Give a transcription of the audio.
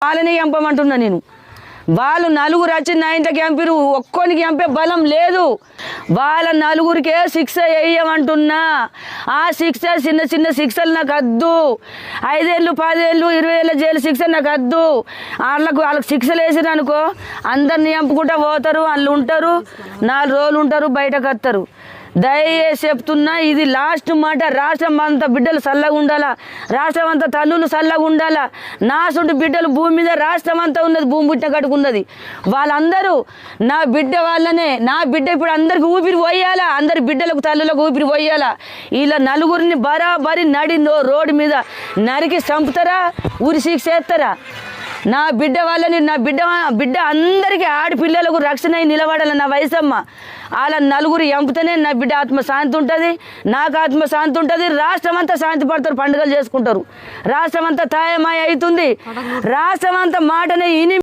వాళ్ళని చంపమంటున్నా నేను. వాళ్ళు నలుగురు వచ్చి నా ఇంట్లోకి చంపిరు, ఒక్కోనికి చంపే బలం లేదు. వాళ్ళ నలుగురికే శిక్ష వేయమంటున్నా. ఆ శిక్ష చిన్న చిన్న శిక్షలు నాకు వద్దు. 5 ఏళ్ళు 10 ఏళ్ళు 20 ఏళ్ళ జైలు శిక్ష నాకు వద్దు. వాళ్ళకి శిక్షలు వేసిరు అనుకో అందరిని చంపుకుంటా పోతారు, వాళ్ళు ఉంటారు, 4 రోజులు ఉంటారు, బయటకు వస్తారు. దయచేసి చెప్తున్నా, ఇది లాస్ట్ మాట. రాష్ట్రం అంతా బిడ్డలు చల్లగా ఉండాలా, రాష్ట్రం అంతా తల్లులు చల్లగా ఉండాలా. నాసుంటి బిడ్డలు భూమి మీద రాష్ట్రం అంతా ఉన్నది, భూమి పుట్టిన కట్టుకున్నది. వాళ్ళందరూ నా బిడ్డ వాళ్ళనే. నా బిడ్డ ఇప్పుడు అందరికి ఊపిరి పోయాలా, అందరి బిడ్డలకు తల్లులకు ఊపిరి పోయాలా. ఇలా నలుగురిని బరాబరి రోడ్డు మీద నరికి చంపుతారా, ఊరి శిక్ష చేస్తారా? నా బిడ్డ వాళ్ళని, నా బిడ్డ అందరికీ ఆడపిల్లలకు రక్షణ అయి నిలబడాలి. నా వయసమ్మ వాళ్ళ నలుగురు ఎంపుతేనే నా బిడ్డ ఆత్మశాంతి ఉంటుంది, నాకు ఆత్మశాంతి ఉంటుంది. రాష్ట్రం అంతా శాంతి పడతారు, పండుగలు చేసుకుంటారు. రాష్ట్రం అంతా తాయమాయ అవుతుంది. రాష్ట్రం అంతా మాటనే ఇని